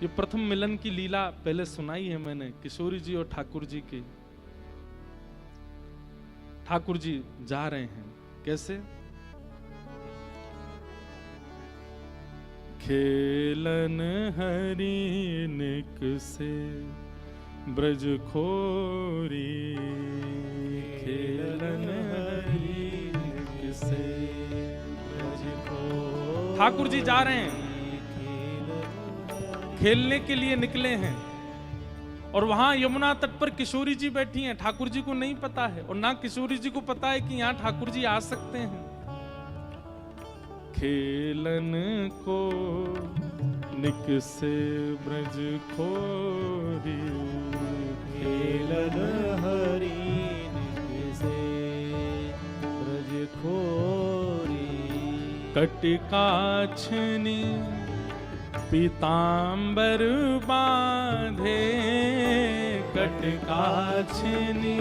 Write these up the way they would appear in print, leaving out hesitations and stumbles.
ये प्रथम मिलन की लीला पहले सुनाई है मैंने, किशोरी जी और ठाकुर जी की। ठाकुर जी जा रहे हैं, कैसे? खेलन हरि निक से ब्रज खोरी, खेलन हरि निक से ब्रज खोरी। ठाकुर जी जा रहे हैं, खेलने के लिए निकले हैं, और वहां यमुना तट पर किशोरी जी बैठी हैं। ठाकुर जी को नहीं पता है, और ना किशोरी जी को पता है कि यहाँ ठाकुर जी आ सकते हैं। खेलन को निक से ब्रज खोरी, खेलन हरि निक से ब्रज खोरी। कटिकाछनी पीतांबर बांधे, कटिकाछनी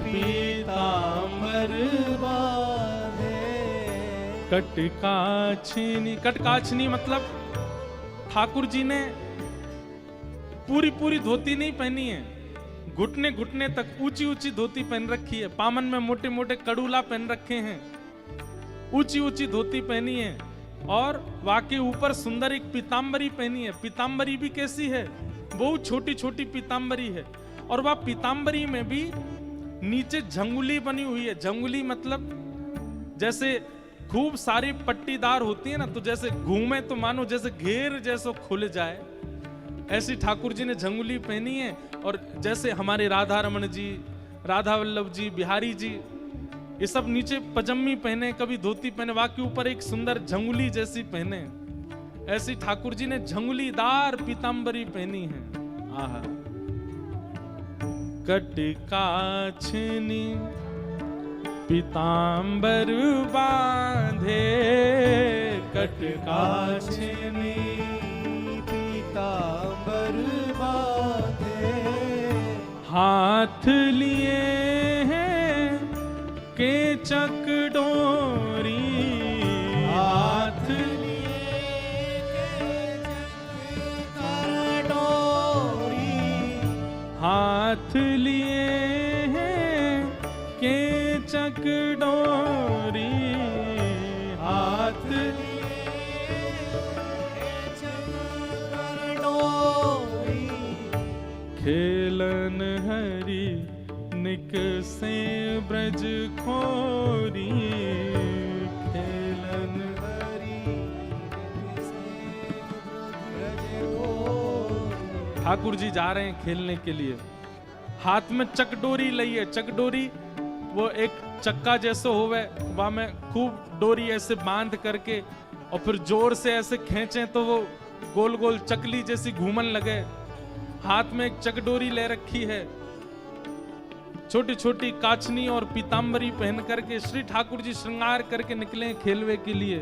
पीतांबर बांधे। कटकाछनी, कटकाछनी मतलब ठाकुर जी ने पूरी धोती नहीं पहनी है, घुटने घुटने तक ऊंची ऊंची धोती पहन रखी है। पामन में मोटे मोटे कड़ूला पहन रखे हैं, ऊंची ऊंची धोती पहनी है, और वाके ऊपर सुंदर एक पीतांबरी पहनी है। पीतांबरी भी कैसी है? बहुत छोटी छोटी पीतांबरी है, और वह पीतांबरी में भी नीचे झंगुली बनी हुई है। झंगुली मतलब जैसे खूब सारी पट्टीदार होती है ना, तो जैसे घूमे तो मानो जैसे घेर जैसो खुल जाए, ऐसी ठाकुर जी ने झंगुली पहनी है। और जैसे हमारे राधा रमन जी, राधा वल्लभ जी, बिहारी जी, ये सब नीचे पजम्मी पहने, कभी धोती पहने, वाके ऊपर एक सुंदर झंगुली जैसी पहने, ऐसी ठाकुर जी ने झंगुलीदार पीतांबरी पहनी है। आहा। कटकाछनी पीतांबर बांधे, कटकाछनी पीतांबर बांधे। हाथ लिए हैं केचक डोरी, हाथ लिए केचक डोरी। हाथ लिए हैं केचक डोरी, हाथ डोरी। खेलन हरि निक से ब्रज खोरी, खेलन हरि निक से ब्रज खोरी। ठाकुर जी जा रहे हैं खेलने के लिए, हाथ में चकडोरी लई है। चकडोरी वो एक चक्का जैसे होवे, वहां में खूब डोरी ऐसे बांध करके और फिर जोर से ऐसे खींचे तो वो गोल गोल चकली जैसी घूमन लगे। हाथ में एक चकडोरी ले रखी है, छोटी छोटी काछनी और पीतांबरी पहन करके श्री ठाकुर जी श्रृंगार करके निकले खेलवे के लिए।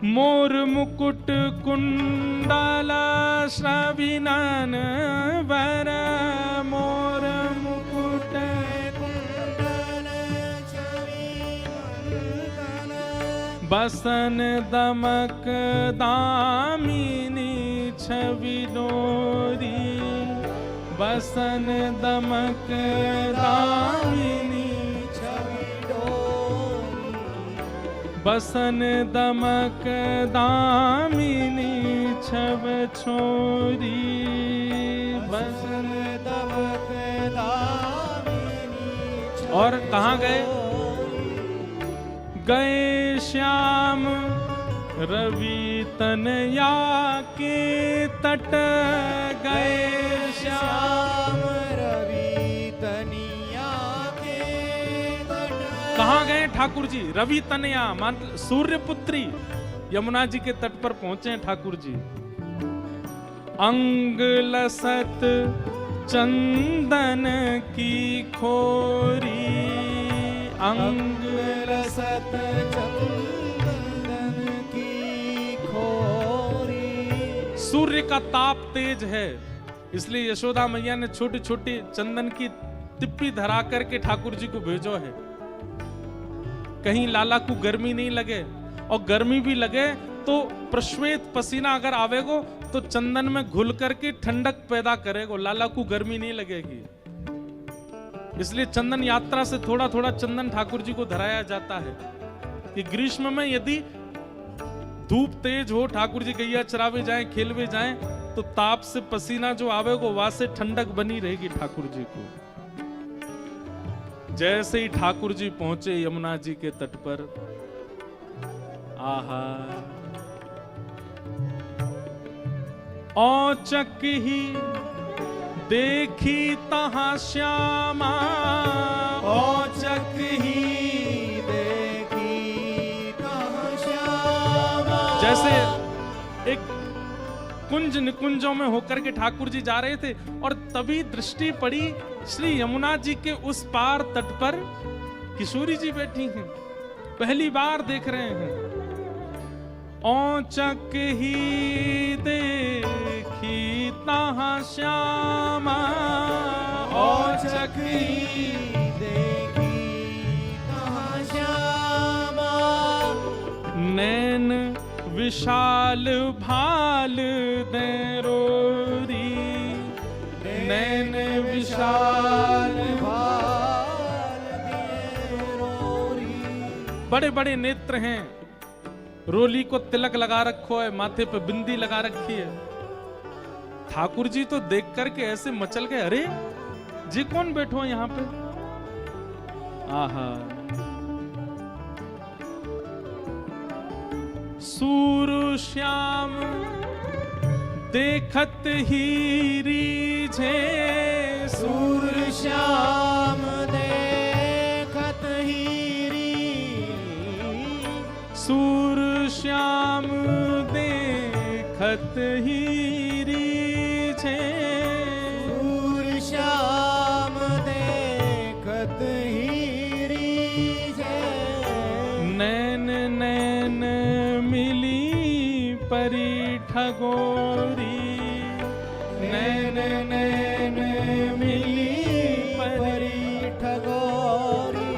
मोर मुकुट कुंडल श्रविनन वर, मोर मुकुट कुंडल छविनन। बसन दमक दामिनी छवि डोरी, बसन दमक दामिनी बसन दमक दामिनी छब छोरी, बसन दमक दामिनी। और कहाँ गए? गए श्याम रवि तनया के तट, गए श्याम रवि तनिया के तट। कहाँ गए ठाकुर जी? रवि तनया मतलब सूर्य पुत्री यमुना जी के तट पर पहुंचे हैं ठाकुर जी। अंग लसत चंदन की खोरी, अंग लसत चंदन की खोरी। सूर्य का ताप तेज है, इसलिए यशोदा मैया ने छोटी छोटी चंदन की तिप्पी धरा करके ठाकुर जी को भेजो है, कहीं लाला को गर्मी नहीं लगे, और गर्मी भी लगे तो प्रश्वेत पसीना अगर आवेगो तो चंदन में घुल करके ठंडक पैदा करेगो, लाला को गर्मी नहीं लगेगी। इसलिए चंदन यात्रा से थोड़ा थोड़ा चंदन ठाकुर जी को धराया जाता है कि ग्रीष्म में यदि धूप तेज हो, ठाकुर जी गैया चरावे जाएं, खेलवे जाएं, तो ताप से पसीना जो आवेगो वहां से ठंडक बनी रहेगी ठाकुर जी को। जैसे ही ठाकुर जी पहुंचे यमुना जी के तट पर, आहा, औचक ही देखी तहां श्यामा, औचक ही देखी तहां श्यामा। जैसे एक कुंज निकुंजों में होकर के ठाकुर जी जा रहे थे और तभी दृष्टि पड़ी श्री यमुना जी के उस पार तट पर किशोरी जी बैठी हैं, पहली बार देख रहे हैं। औचक ही देखी तहां श्यामा, औचक ही देखी तहां श्यामा। नैन विशाल भाल दे रोरी, नैन विशाल भाल दिए रोरी। बड़े बड़े नेत्र हैं, रोली को तिलक लगा रखो है, माथे पे बिंदी लगा रखी है। ठाकुर जी तो देख करके ऐसे मचल गए, अरे जी कौन बैठो है यहां पे? आहा, सूर श्याम देखत ही रीझे, सूर श्याम देखत हीरी। सूर श्याम देखत ही रीझे, सूर श्याम देखत हीरी जे। नैन नैन मिली परी ठगोरी, नैन नैन मिली परी ठगोरी।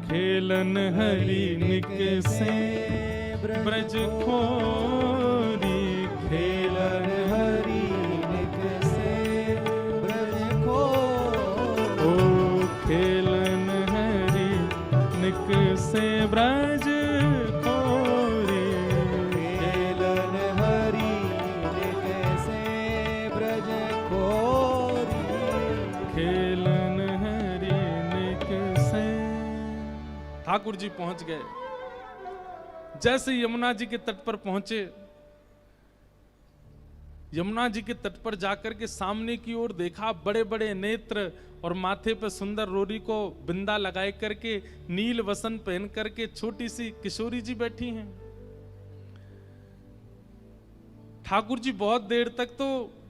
खेलन हरि निक से ब्रज खोरी, खेलन हरि निक से ब्रज खोरी। ओ खेलन हरि निक से ब्रज खोरी, खेलन हरि निक से ब्रज खोरी। खेलन हरि निक से। ठाकुर जी पहुंच गए। जैसे यमुना जी के तट पर पहुंचे, यमुना जी के तट पर जाकर के सामने की ओर देखा, बड़े बड़े नेत्र और माथे पर सुंदर रोरी को बिंदा लगाए करके, नील वसन पहन करके छोटी सी किशोरी जी बैठी हैं। ठाकुर जी बहुत देर तक तो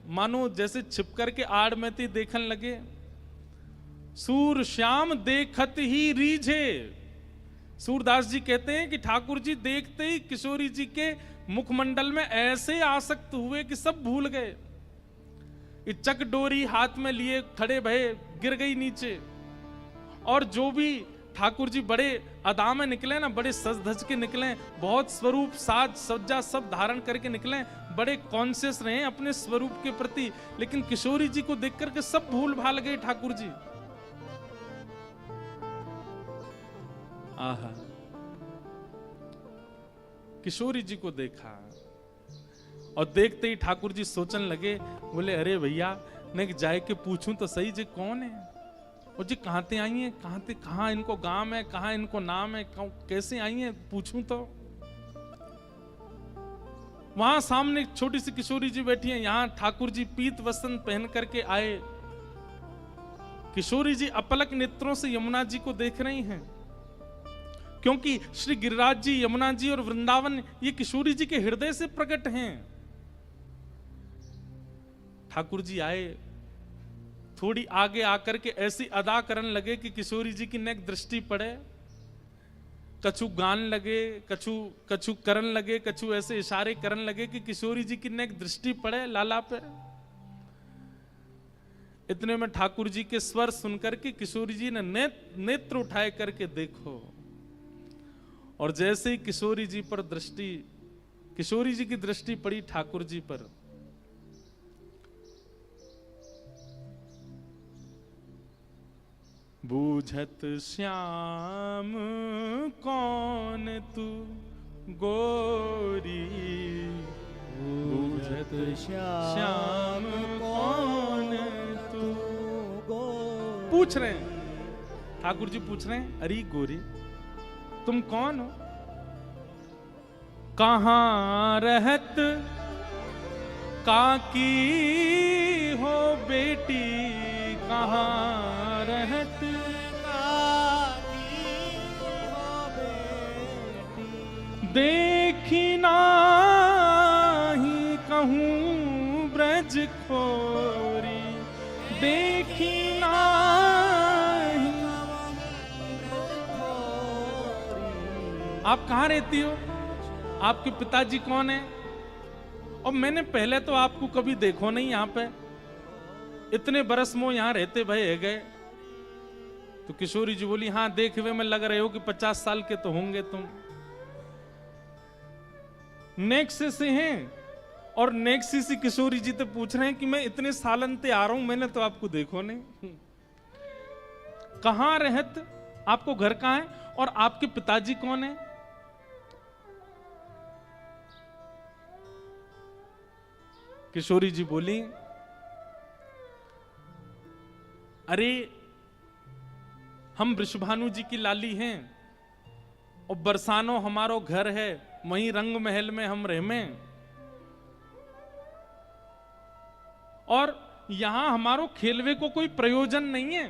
मानो जैसे छिप करके आड़ में थी देखने लगे। सूर श्याम देखत ही रीझे। सूरदास जी कहते हैं कि ठाकुर जी देखते ही किशोरी जी के मुखमंडल में ऐसे आसक्त हुए कि सब भूल गए। चक डोरी हाथ में लिए खड़े भये, गिर गई नीचे। और जो भी ठाकुर जी बड़े अदा में निकले ना, बड़े सज धज के निकले, बहुत स्वरूप साज सज्जा सब धारण करके निकले, बड़े कॉन्शियस रहे अपने स्वरूप के प्रति। लेकिन किशोरी जी को देख करके सब भूल भाल गए ठाकुर जी। आहा, किशोरी जी को देखा और देखते ही ठाकुर जी सोचने लगे, बोले अरे भैया मैं जाए के पूछूं तो सही जी कौन है, और जी कहां ते आई हैं, कहां इनको गांव है, कहां इनको नाम है, कैसे आई हैं पूछूं तो। वहां सामने एक छोटी सी किशोरी जी बैठी है, यहां ठाकुर जी पीत वस्त्र पहन करके आए। किशोरी जी अपलक नेत्रों से यमुना जी को देख रही हैं, क्योंकि श्री गिरिराज जी, यमुना जी और वृंदावन ये किशोरी जी के हृदय से प्रकट हैं। ठाकुर जी आए, थोड़ी आगे आकर के ऐसी अदा करने लगे कि किशोरी जी की नेक दृष्टि पड़े। कछु गान लगे, कछु करन लगे, कछु ऐसे इशारे करन लगे कि किशोरी जी की नेक दृष्टि पड़े लाला पे। इतने में ठाकुर जी के स्वर सुनकर के किशोरी जी ने नेत्र उठाए करके देखो, और जैसे ही किशोरी जी पर दृष्टि, किशोरी जी की दृष्टि पड़ी ठाकुर जी पर, बूझत श्याम कौन तू गोरी, बूझत श्याम कौन तू। गोरी। पूछ रहे हैं ठाकुर जी, पूछ रहे हैं, अरे गोरी तुम कौन हो, कहां रहत काकी हो बेटी, कहां रहत देखी नाही कहूं ब्रज खोरी, देखी नाही। आप कहाँ रहती हो, आपके पिताजी कौन है, और मैंने पहले तो आपको कभी देखो नहीं यहाँ पे, इतने बरस मोह यहाँ रहते भय गए। तो किशोरी जी बोली, हाँ देखे हुए में लग रहे हो कि 50 साल के तो होंगे तुम। नेक्सी से हैं, और नेक्सी से किशोरी जी तो पूछ रहे हैं कि मैं इतने सालंते आ रहा हूं, मैंने तो आपको देखो नहीं। कहां रहत, आपको घर कहां है, और आपके पिताजी कौन है। किशोरी जी बोली, अरे हम वृषभानु जी की लाली हैं, और बरसानो हमारो घर है, वहीं रंग महल में हम रहमे, और यहां हमारो खेलवे को कोई प्रयोजन नहीं है।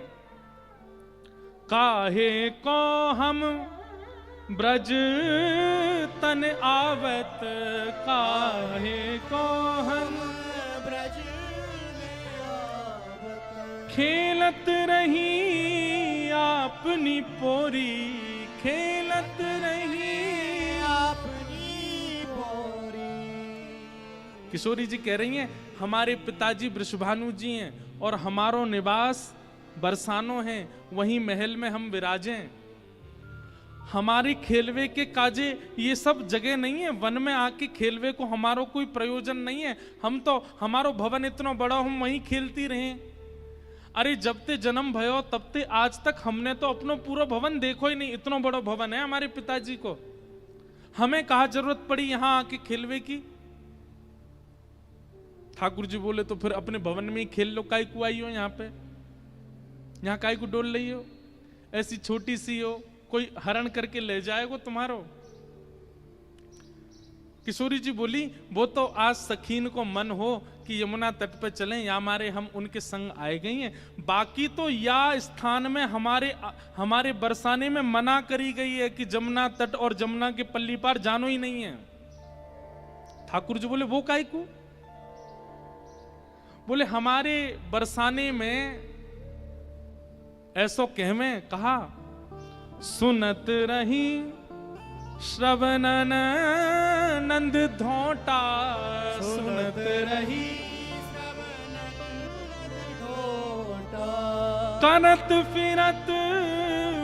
काहे को हम ब्रज तन आवत, काहे को हम ब्रज खेलत रही अपनी पोरी, खेलत रही अपनी पोरी। किशोरी जी कह रही हैं, हमारे पिताजी वृषभानु जी हैं, और हमारो निवास बरसानो है, वहीं महल में हम विराजें। हमारी खेलवे के काजे ये सब जगह नहीं है, वन में आके खेलवे को हमारो कोई प्रयोजन नहीं है। हम तो, हमारो भवन इतना बड़ा, हम वहीं खेलती रहे। अरे जब ते जन्म भयो तब ते आज तक हमने तो अपनो पूरा भवन देखो ही नहीं, इतना बड़ा भवन है हमारे पिताजी को, हमें कहा जरूरत पड़ी यहां आके खेलवे की। ठाकुर जी बोले, तो फिर अपने भवन में ही खेल लो, काय को आई हो यहाँ पे, यहाँ काय को डोल रही हो, ऐसी छोटी सी हो, कोई हरण करके ले जाएगा तुम्हारो। किशोरी जी बोली, वो तो आज सखीन को मन हो कि यमुना तट पे चलें, या हमारे हम उनके संग आए गई हैं, बाकी तो या स्थान में हमारे बरसाने में मना करी गई है कि जमुना तट और जमुना के पल्ली पार जानो ही नहीं है। ठाकुर जी बोले, वो काय को, बोले हमारे बरसाने में ऐसो कहमे कहा, सुनत रही श्रवणन नंद धोटा, सुनत रही करत फिरत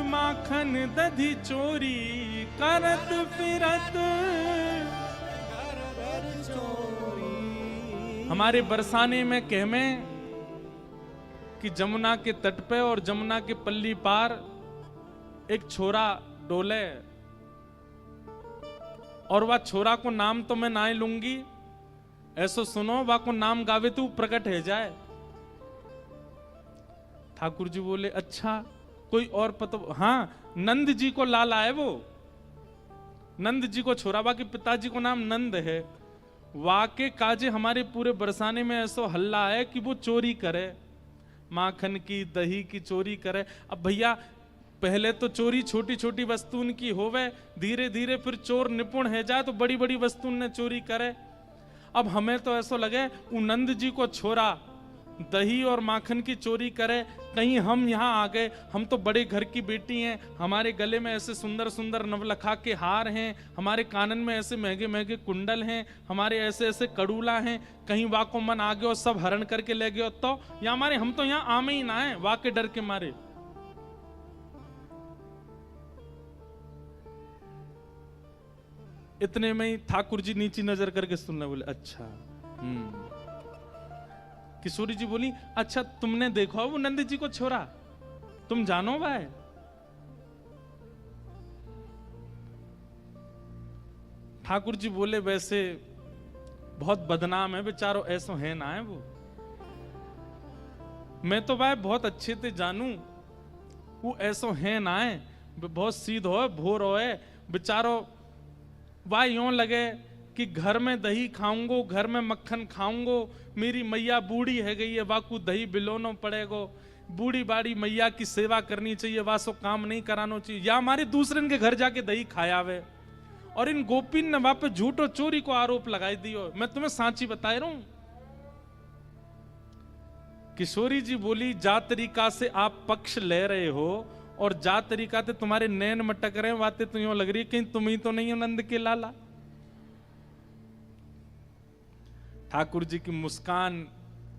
माखन दधी चोरी, करत फिरत हमारे बरसाने में कहमे कि जमुना के तट पे और जमुना के पल्ली पार एक छोरा डोले, और वह छोरा को नाम तो मैं ना लूंगी, ऐसो सुनो वह को नाम गावे तो प्रकट है जाए। ठाकुर जी बोले, अच्छा कोई और पता, हाँ नंद जी को लाला है, वो नंद जी को छोरा, बाकी पिताजी को नाम नंद है। वाके काजे हमारे पूरे बरसाने में ऐसो हल्ला है कि वो चोरी करे, माखन की दही की चोरी करे। अब भैया पहले तो चोरी छोटी छोटी वस्तुन की होवे, धीरे धीरे फिर चोर निपुण है जाए तो बड़ी बड़ी वस्तुन ने चोरी करे। अब हमें तो ऐसा लगे नंद जी को छोरा दही और माखन की चोरी करे, कहीं हम यहाँ आ गए, हम तो बड़े घर की बेटी हैं, हमारे गले में ऐसे सुंदर सुंदर नवलखा के हार हैं, हमारे कानन में ऐसे महंगे महंगे कुंडल हैं, हमारे ऐसे ऐसे कड़ूला हैं, कहीं वाह को मन आ गया और सब हरण करके ले गए तो या हमारे, हम तो यहाँ आमे ही ना है वाह के डर के मारे। इतने में ही ठाकुर जी नीची नजर करके सुनने बोले, अच्छा। किशोरी जी बोली, अच्छा तुमने देखो वो नंद जी को छोरा, तुम जानो भाई? ठाकुर जी बोले, वैसे बहुत बदनाम है बेचारो, ऐसो है ना है वो। मैं तो भाई बहुत अच्छे से जानू, वो ऐसो है ना है, बहुत सीध हो भोर हो बेचारो। वाह यूं लगे कि घर में दही खाऊंगो, घर में मक्खन खाऊंगो, मेरी मैया बूढ़ी है गई है, वाकू दही बिलोनो पड़ेगो, बूढ़ी बाड़ी मैया की सेवा करनी चाहिए, वासो काम नहीं करानो चाहिए, या हमारे दूसरे के घर जाके दही खायावे। और इन गोपीन ने वहां पे झूठ और चोरी को आरोप लगाई दियो। मैं तुम्हें सांची बता रहा हूं। किशोरी जी बोली, जा तरीका से आप पक्ष ले रहे हो और जा तरीका से तुम्हारे नैन मटक रहे हैं, बातें तो यूं लग रही है कहीं तुम ही तो नहीं हो नंद के लाला। ठाकुर जी की मुस्कान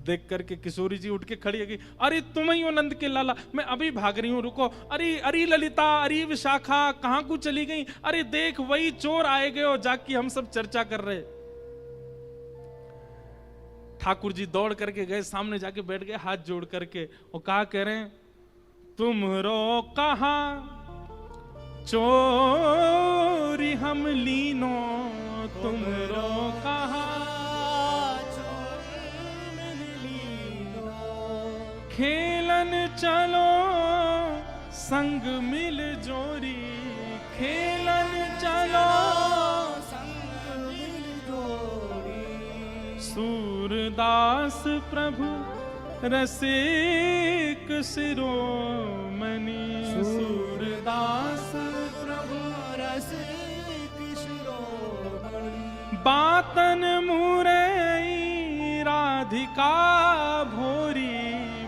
देख करके किशोरी जी उठ के खड़ी है कि अरे तुम ही हो नंद के लाला, मैं अभी भाग रही हूं, रुको। अरे अरे ललिता, अरे विशाखा, कहां को चली गई? अरे देख वही चोर आए गए हो, जाके हम सब चर्चा कर रहे। ठाकुर जी दौड़ करके गए, सामने जाके बैठ गए हाथ जोड़ करके, और कहा कह रहे हैं, तुमरो कहा चोरी हम लीनो, तुमरो कहा खेलन चलो संग मिल जोरी, खेलन चलो संग मिल जोड़ी। सूरदास प्रभु रसिक शिरोमणि, सूरदास प्रभु रसिक शिरोमणि। बातन मुरई राधिका भोरी,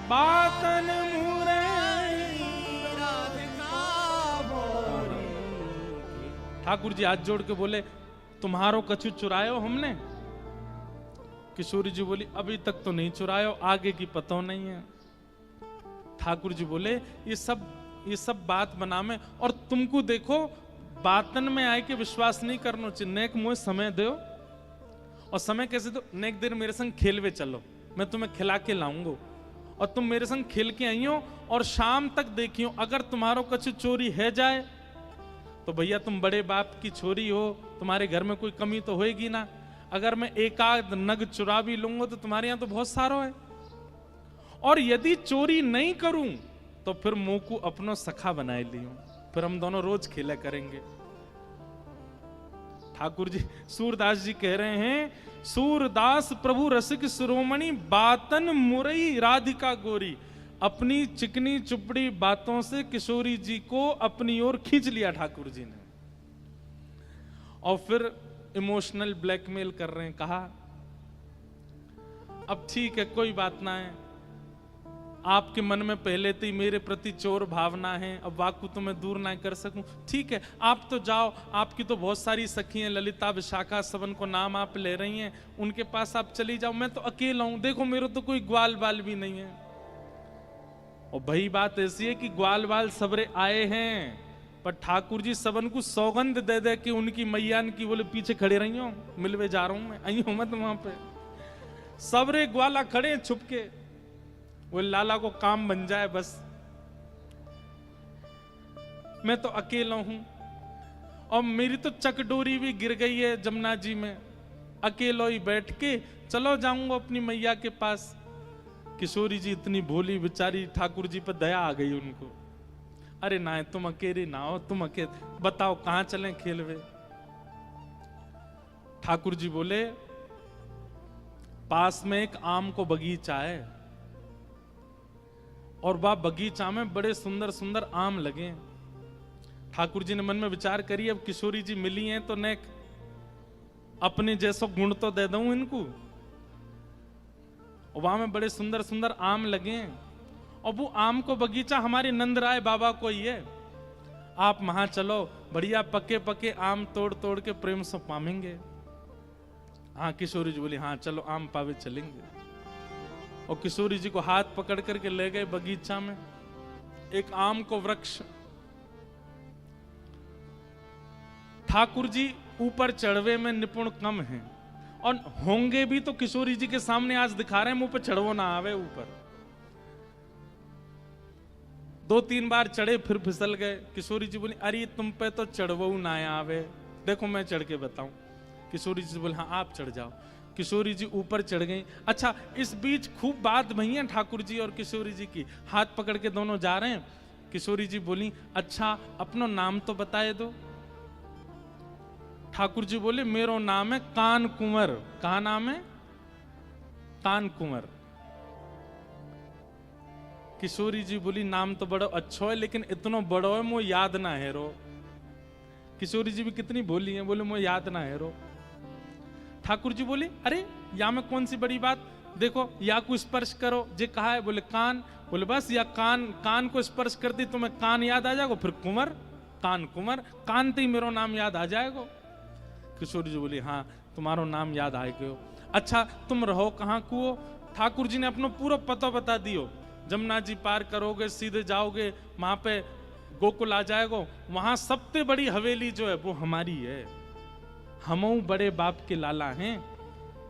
बातन मुरई राधिका भोरी। ठाकुर जी हाथ जोड़ के बोले, तुम्हारो कछु चुरायो हमने? किशोरी जी बोली, अभी तक तो नहीं चुरायो, आगे की पतो नहीं है। ठाकुर जी बोले, ये सब बात बना में, और तुमको देखो बातन में आए के विश्वास नहीं करना चाहिए। नेक मुझे समय दो, और समय कैसे दो? नेक देर मेरे संग खेलवे चलो, मैं तुम्हें खिला के लाऊंगा, और तुम मेरे संग खेल के आई हो, और शाम तक देखियो, अगर तुम्हारो कछु चोरी है जाए तो भैया तुम बड़े बाप की छोरी हो, तुम्हारे घर में कोई कमी तो होएगी ना। अगर मैं एक आध नग चुरा भी लूंगा तो तुम्हारे यहां तो बहुत सारो है, और यदि चोरी नहीं करूं तो फिर मुंह को अपनो सखा बनाए लियो, फिर हम दोनों रोज खेला करेंगे। ठाकुर जी, सूरदास जी कह रहे हैं, सूरदास प्रभु रसिक शिरोमणि, बातन मुरई राधिका गोरी। अपनी चिकनी चुपड़ी बातों से किशोरी जी को अपनी ओर खींच लिया ठाकुर जी ने, और फिर इमोशनल ब्लैकमेल कर रहे हैं। कहा, अब ठीक है, कोई बात ना है, आपके मन में पहले से ही मेरे प्रति चोर भावना है, अब वाकु तो मैं दूर ना कर सकूं। ठीक है, आप तो जाओ, आपकी तो बहुत सारी सखी हैं, ललिता विशाखा, सबन को नाम आप ले रही हैं, उनके पास आप चली जाओ, मैं तो अकेला हूं, देखो मेरे तो कोई ग्वाल बाल भी नहीं है। और भाई बात ऐसी है कि ग्वाल बाल सबरे आए हैं, पर ठाकुर जी सबन को सौगंध दे दे कि उनकी मैयान की बोले पीछे खड़े रही हो, मिलवे जा रहा हूं मैं, आई हूं मत वहां पे। सबरे ग्वाला खड़े छुप के, वो लाला को काम बन जाए बस, मैं तो अकेला हूं, और मेरी तो चकडोरी भी गिर गई है जमुना जी में, अकेलो ही बैठ के चलो जाऊंगा अपनी मैया के पास। किशोरी जी इतनी भोली बेचारी, ठाकुर जी पर दया आ गई उनको। अरे ना, तुम अकेले ना हो, तुम अकेले बताओ कहां चलें खेलवे। ठाकुर जी बोले, पास में एक आम को बगीचा है, और वह बगीचा में बड़े सुंदर सुंदर आम लगे। ठाकुर जी ने मन में विचार करी, अब किशोरी जी मिली हैं तो नेक अपने जैसो गुण तो दे दूं इनको। वहां में बड़े सुंदर सुंदर आम लगे हैं, और वो आम को बगीचा हमारे नंद राय बाबा को ही है। आप वहां चलो, बढ़िया पके पके आम तोड़ तोड़ के प्रेम से पामेंगे। हाँ, किशोरी जी बोली, हाँ चलो आम पावे चलेंगे। और किशोरी जी को हाथ पकड़ करके ले गए बगीचा में, एक आम को वृक्ष, ठाकुर जी ऊपर चढ़वे में निपुण कम हैं, और होंगे भी तो किशोरी जी के सामने आज दिखा रहे हैं, मुंह पे चढ़वो ना आवे ऊपर। 2-3 बार चढ़े फिर फिसल गए। किशोरी जी बोली अरे तुम पे तो चढ़वो ना आवे, देखो मैं चढ़ के बताऊं। किशोरी जी बोले हाँ आप चढ़ जाओ। किशोरी जी ऊपर चढ़ गई। अच्छा, इस बीच खूब बात भई है ठाकुर जी और किशोरी जी की, हाथ पकड़ के दोनों जा रहे हैं। किशोरी जी बोली अच्छा अपनो नाम तो बताए दो। ठाकुर जी बोले मेरो नाम है कान कुंवर। कहा नाम है? कान कुंवर। किशोरी जी बोली नाम तो बड़ा अच्छा है, लेकिन इतना बड़ो है मुझे याद ना है रो। किशोरी जी भी कितनी बोली है, बोले मुझे याद ना है रो। ठाकुर जी बोले अरे या में कौन सी बड़ी बात, देखो या को स्पर्श करो। जे कहा है? बोले कान। बोले बस या कान को स्पर्श कर दी तुम्हें कान याद आ जाएगा, फिर कुंवर, कान कुंवर, कान ते ही मेरो नाम याद आ जाएगा। किशोरी जी बोली हाँ तुम्हारो नाम याद आ गयो। अच्छा तुम रहो कहाँ को? ठाकुर जी ने अपना पूरा पता बता दियो। जमुना जी पार करोगे सीधे जाओगे, वहां पे गोकुल आ जाएगा। वहां सबसे बड़ी हवेली जो है वो हमारी है, हमऊ बड़े बाप के लाला हैं।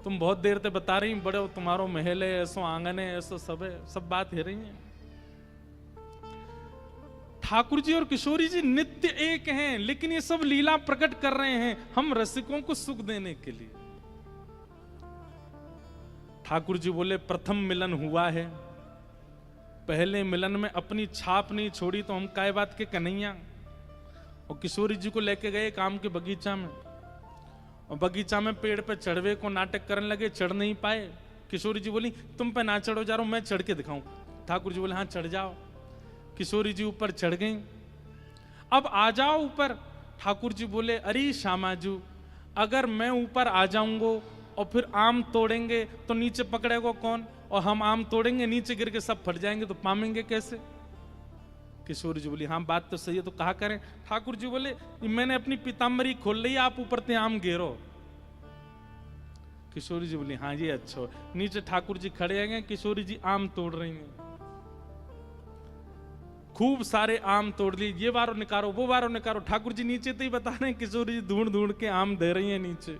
तुम बहुत देर से बता रही बड़े तुम्हारो महल है, ऐसो आंगन है, ऐसो सब है, सब बात है रही है। ठाकुर जी और किशोरी जी नित्य एक हैं, लेकिन ये सब लीला प्रकट कर रहे हैं हम रसिकों को सुख देने के लिए। ठाकुर जी बोले प्रथम मिलन हुआ है, पहले मिलन में अपनी छाप नहीं छोड़ी तो हम काय बात के कन्हैया। और किशोरी जी को लेके गए काम के बगीचा में, और बगीचा में पेड़ पे चढ़वे को नाटक करने लगे, चढ़ नहीं पाए। किशोरी जी बोली तुम पे ना चढ़ो जा रहा हूं, मैं चढ़ के दिखाऊं। ठाकुर जी बोले हाँ चढ़ जाओ। किशोरी जी ऊपर चढ़ गई। अब आ जाओ ऊपर। ठाकुर जी बोले अरे श्यामाजू अगर मैं ऊपर आ जाऊंगा और फिर आम तोड़ेंगे तो नीचे पकड़ेगा कौन, और हम आम तोड़ेंगे नीचे गिर के सब फट जाएंगे तो पामेंगे कैसे? किशोरी जी बोली हाँ बात तो सही है, तो कहा करें? ठाकुर जी बोले मैंने अपनी पीताम्बरी खोल ली, आप ऊपर ते आम घेरो। किशोरी जी बोली हाँ ये अच्छा। नीचे ठाकुर जी खड़े हैं, किशोरी जी आम तोड़ रही हैं। खूब सारे आम तोड़ लिए, ये वारो निकारो वो वारो निकारो। ठाकुर जी नीचे तो ही बता रहे हैं, किशोरी जी ढूंढ ढूंढ के आम दे रही हैं नीचे।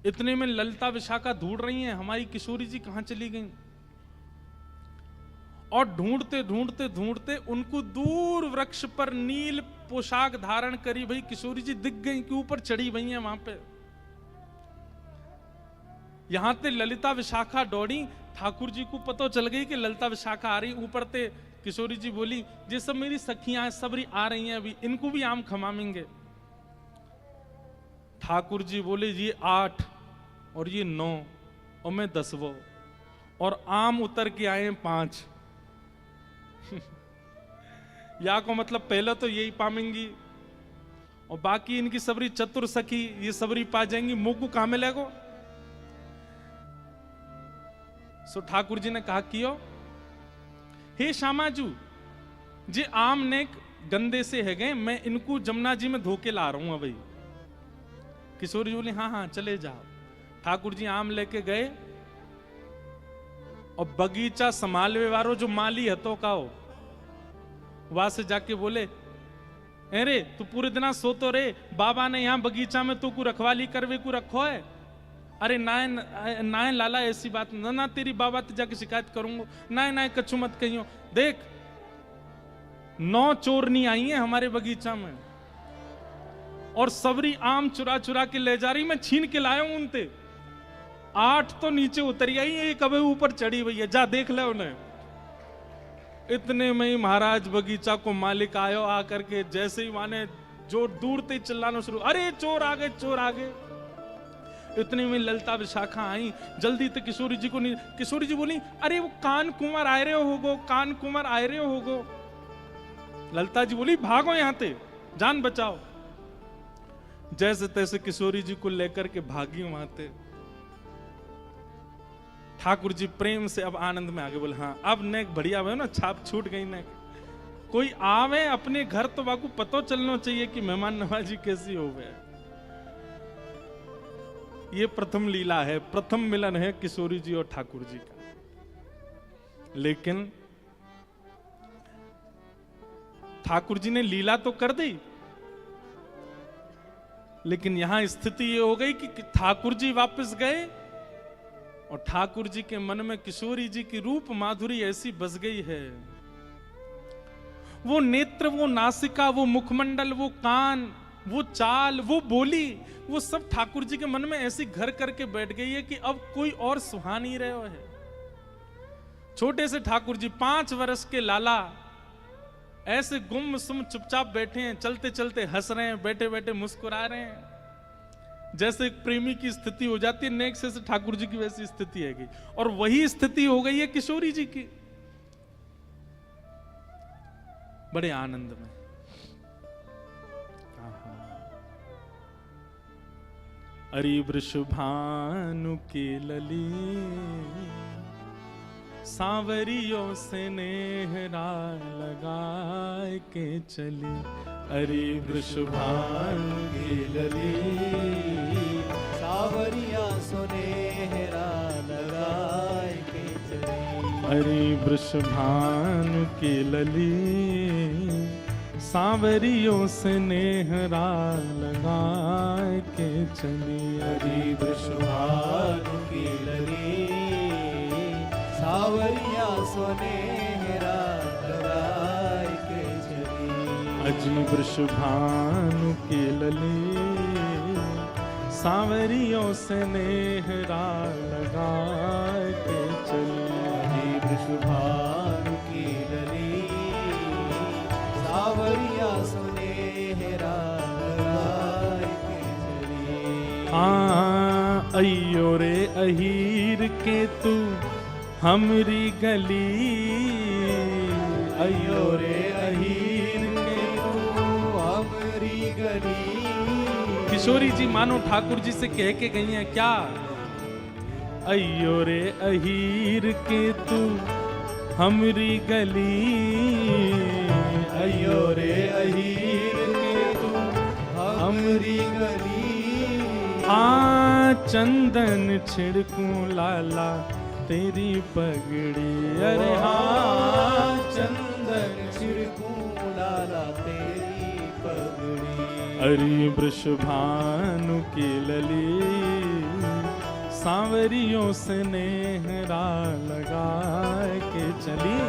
इतने में ललिता विशाखा ढूंढ रही हैं हमारी किशोरी जी कहां चली गई। और ढूंढते ढूंढते ढूंढते उनको दूर वृक्ष पर नील पोशाक धारण करी भाई किशोरी जी दिख गई कि ऊपर चढ़ी हुई हैं वहां पे। यहां ते ललिता विशाखा दौड़ी, ठाकुर जी को पता चल गई कि ललिता विशाखा आ रही ऊपर ते। किशोरी जी बोली ये सब मेरी सखियां सबरी आ रही हैं, अभी इनको भी आम खमामेंगे। ठाकुर जी बोले ये 8 और ये 9 और मैं 10वां, और आम उतर के आए 5। या को मतलब पहले तो यही पामेंगी और बाकी इनकी सबरी चतुर सखी ये सबरी पा जाएंगी, मुंह को कहां मिलेगो? सो ठाकुर जी ने कहा कियो हे श्यामाजू जे आम ने गंदे से है गए, मैं इनको जमुना जी में धोके ला रहा हूं भाई। किशोरी जी बोली हाँ हाँ चले जाओ। ठाकुर जी आम लेके गए और बगीचा संभालवे वारो जो माली हतो का हो वहां से जाके बोले अरे तू पूरे दिन सोतो रे, बाबा ने यहाँ बगीचा में तू को रखवाली करवे को रखो है। अरे नाय लाला ऐसी बात ना, ना तेरी बाबा ते जाके शिकायत करूंगा। नाय कछु मत कहियो, देख 9 चोरनी आई है हमारे बगीचा में और सबरी आम चुरा चुरा के ले जा रही, मैं छीन के लाया हूं उनते। 8 तो नीचे उतरी आई, एक अबे ऊपर चढ़ी हुई है, जा देख ले उन्हें। इतने में ही महाराज बगीचा को मालिक आयो, आकर के जैसे ही माने जो दूर से चिल्लाना शुरू, अरे चोर आ गए चोर आ गए। इतने में ललिता विशाखा आई, जल्दी से किशोरी जी को नहीं। किशोरी जी बोली अरे वो कान कुंवर आए रहे होगो, कान कुंवर आए रहे होगो। ललिता जी बोली भागो यहां से, जान बचाओ। जैसे तैसे किशोरी जी को लेकर के भागी वहां से। ठाकुर जी प्रेम से अब आनंद में आगे बोले हाँ अब ने बढ़िया हुआ ना, छाप छूट गई ने। कोई आवे अपने घर तो बाकू पतो चलना चाहिए कि मेहमान नवाजी कैसी हो गए। ये प्रथम लीला है, प्रथम मिलन है किशोरी जी और ठाकुर जी का। लेकिन ठाकुर जी ने लीला तो कर दी, लेकिन यहां स्थिति ये हो गई कि ठाकुर जी वापस गए और ठाकुर जी के मन में किशोरी जी की रूप माधुरी ऐसी बस गई है, वो नेत्र, वो नासिका, वो मुखमंडल, वो कान, वो चाल, वो बोली, वो सब ठाकुर जी के मन में ऐसी घर करके बैठ गई है कि अब कोई और सुहा नहीं रहे है। छोटे से ठाकुर जी 5 वर्ष के लाला ऐसे गुम-सुम चुपचाप बैठे हैं, चलते चलते हंस रहे हैं, बैठे बैठे मुस्कुरा रहे हैं। जैसे एक प्रेमी की स्थिति हो जाती है, नेक्स्ट से ठाकुर जी की वैसी स्थिति है, और वही स्थिति हो गई है किशोरी जी की, बड़े आनंद में। अरि वृषभानु की लली सांवरियों से नेहरा लगाए के चली। अरे वृषभानु की लली सावरिया सुनेहरा लगाए के चली। अरे वृषभानु की लली सांवरियों से नेहरा लगाए के चली। हरि वृषभानु की लली सावरिया सुनेहरा लगाए के चली। अजी वृषभानु की लली सांवरियों से नेहरा लगाए के चली। हरि वृषभानु की लली सावरिया सुनेहरा लगाए के चली। अयो रे अहीर के तू हमरी गली, अयो रे अहीर के तू हमरी गली। किशोरी जी मानो ठाकुर जी से कह के गई हैं क्या? अयो रे अहीर के तू हमरी गली, अयो रे अहीर के तू हमरी गली। चंदन छिड़कूं लाला तेरी पगड़ी। अरे चंदन छिड़कूं लाला तेरी पगड़ी। अरे वृषभानु की लली सांवरियों से नेहरा लगा के चली।